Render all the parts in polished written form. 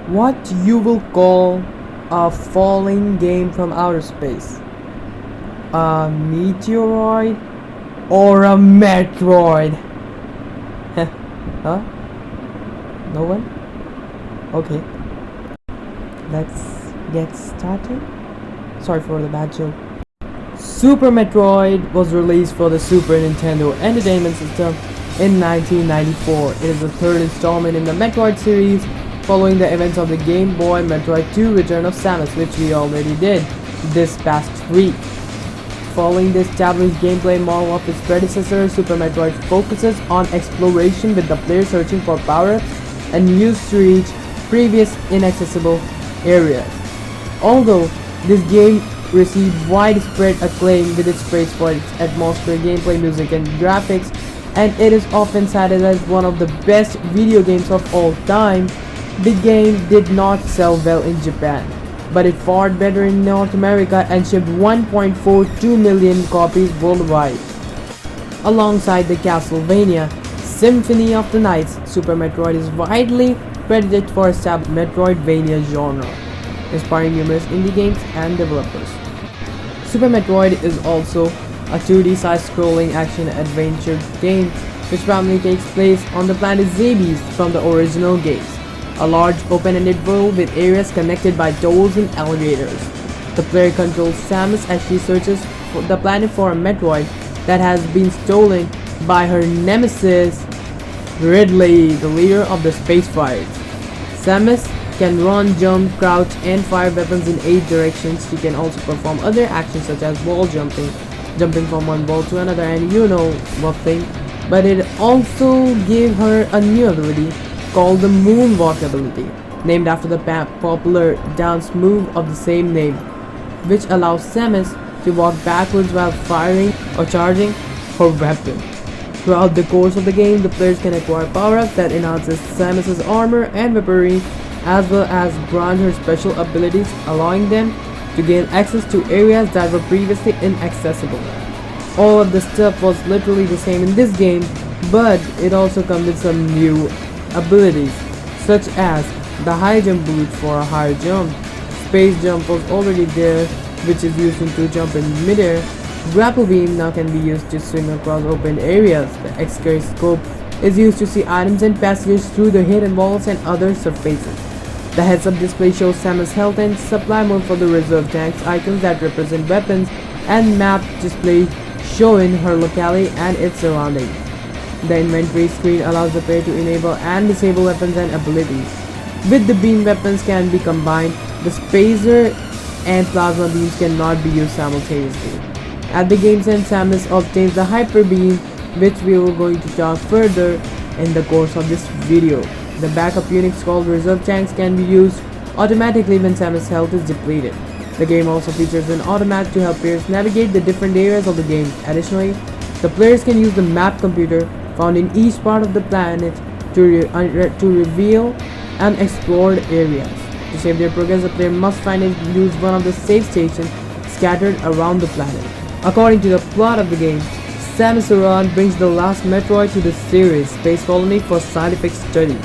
what you will call a falling game from outer space? A meteoroid or a Metroid? Huh? No one? Okay, let's get started. Sorry for the bad joke. Super Metroid was released for the Super Nintendo Entertainment System in 1994. It is the third installment in the Metroid series, following the events of the Game Boy Metroid 2 Return of Samus, which we already did this past week. Following the established gameplay model of its predecessor, Super Metroid focuses on exploration, with the player searching for power-ups and used to reach previous inaccessible areas. Although this game received widespread acclaim with its praise for its atmosphere, gameplay, music, and graphics, and it is often cited as one of the best video games of all time, the game did not sell well in Japan, but it fared better in North America and shipped 1.42 million copies worldwide. Alongside the Castlevania Symphony of the Nights, Super Metroid is widely credited for established Metroidvania genre, inspiring numerous indie games and developers. Super Metroid is also a 2D side-scrolling action-adventure game which primarily takes place on the planet Zebes from the original games, a large open-ended world with areas connected by doors and elevators. The player controls Samus as she searches for the planet for a Metroid that has been stolen by her nemesis Ridley, the leader of the Space Pirates. Samus can run, jump, crouch, and fire weapons in 8 directions. She can also perform other actions such as wall jumping, jumping from one wall to another, and you know what thing. But it also gave her a new ability called the Moonwalk ability, named after the popular dance move of the same name, which allows Samus to walk backwards while firing or charging her weapon. Throughout the course of the game, the players can acquire power-ups that enhances Samus's armor and weaponry, as well as grant her special abilities, allowing them to gain access to areas that were previously inaccessible. All of the stuff was literally the same in this game, but it also comes with some new abilities, such as the high jump boost for a higher jump. Space jump was already there, which is used to jump in midair. Grapple beam now can be used to swing across open areas. The X-ray scope is used to see items and passages through the hidden walls and other surfaces. The heads-up display shows Samus' health and supply mode for the reserve tanks, icons that represent weapons, and map display showing her locality and its surroundings. The inventory screen allows the player to enable and disable weapons and abilities. With the beam, weapons can be combined. The spacer and plasma beams cannot be used simultaneously. At the game's end, Samus obtains the hyper beam, which we are going to talk further in the course of this video. The backup units called reserve tanks can be used automatically when Samus' health is depleted. The game also features an automat to help players navigate the different areas of the game. Additionally, the players can use the map computer found in each part of the planet to reveal unexplored areas. To save their progress, the player must find and use one of the save stations scattered around the planet. According to the plot of the game, Samus Aran brings the last Metroid to the series, Space Colony, for scientific studies.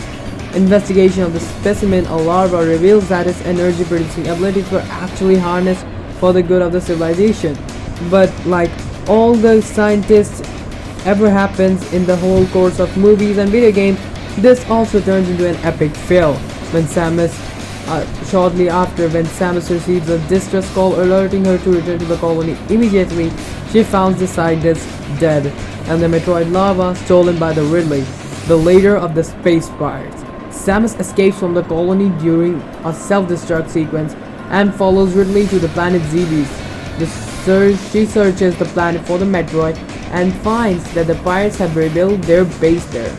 Investigation of the specimen, a larva, reveals that its energy-producing abilities were actually harnessed for the good of the civilization. But like all the scientists ever happens in the whole course of movies and video games, this also turns into an epic fail when shortly after, when Samus receives a distress call alerting her to return to the colony immediately, she finds the scientists dead and the Metroid lava stolen by the Ridley, the leader of the Space Pirates. Samus escapes from the colony during a self-destruct sequence and follows Ridley to the planet Zebes. She searches the planet for the Metroid and finds that the pirates have rebuilt their base there.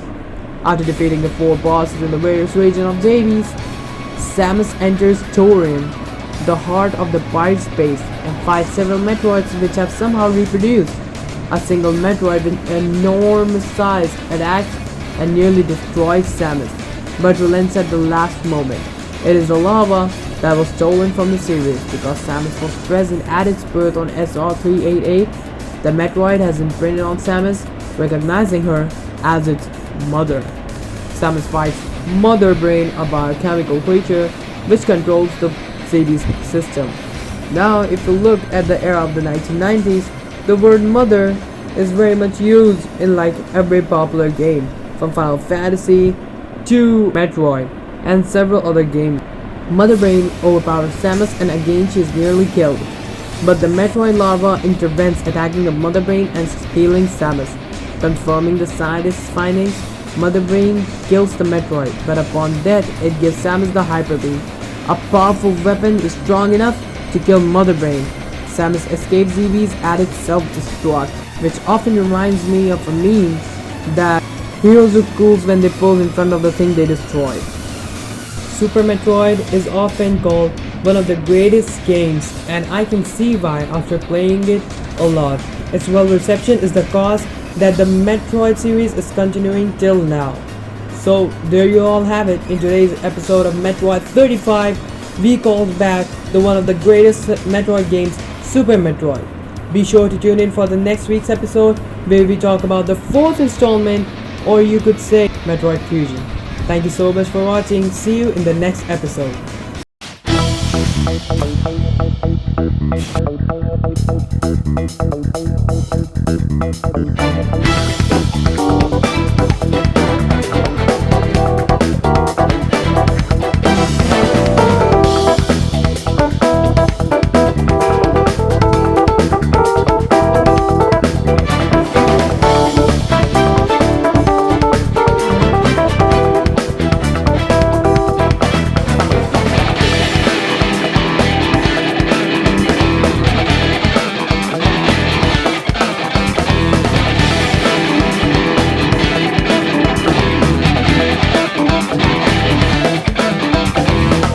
After defeating the 4 bosses in the various regions of Zebes, Samus enters Torium, the heart of the pirate space, and fights several Metroids which have somehow reproduced. A single Metroid with enormous size attacks and nearly destroys Samus, but relents at the last moment. It is the lava that was stolen from the series because Samus was present at its birth on SR388. The Metroid has imprinted on Samus, recognizing her as its mother. Samus fights Mother Brain, a biochemical creature which controls the city's system. Now, if you look at the era of the 1990s, the word mother is very much used in like every popular game, from Final Fantasy to Metroid and several other games. Mother Brain overpowers Samus and again she is nearly killed. But the Metroid larva intervenes, attacking the Mother Brain and healing Samus. Confirming the scientist's findings, Mother Brain kills the Metroid, but upon death it gives Samus the Hyper Beam. A powerful weapon is strong enough to kill Mother Brain. Samus escapes ZB's added self-destruct, which often reminds me of a meme that heroes look cool when they pull in front of the thing they destroy. Super Metroid is often called one of the greatest games, and I can see why after playing it a lot. Its well reception is the cause that the Metroid series is continuing till now. So there you all have it. In today's episode of Metroid 35, we called back the one of the greatest Metroid games, Super Metroid. Be sure to tune in for the next week's episode where we talk about the fourth installment, or you could say Metroid Fusion. Thank you so much for watching. See you in the next episode.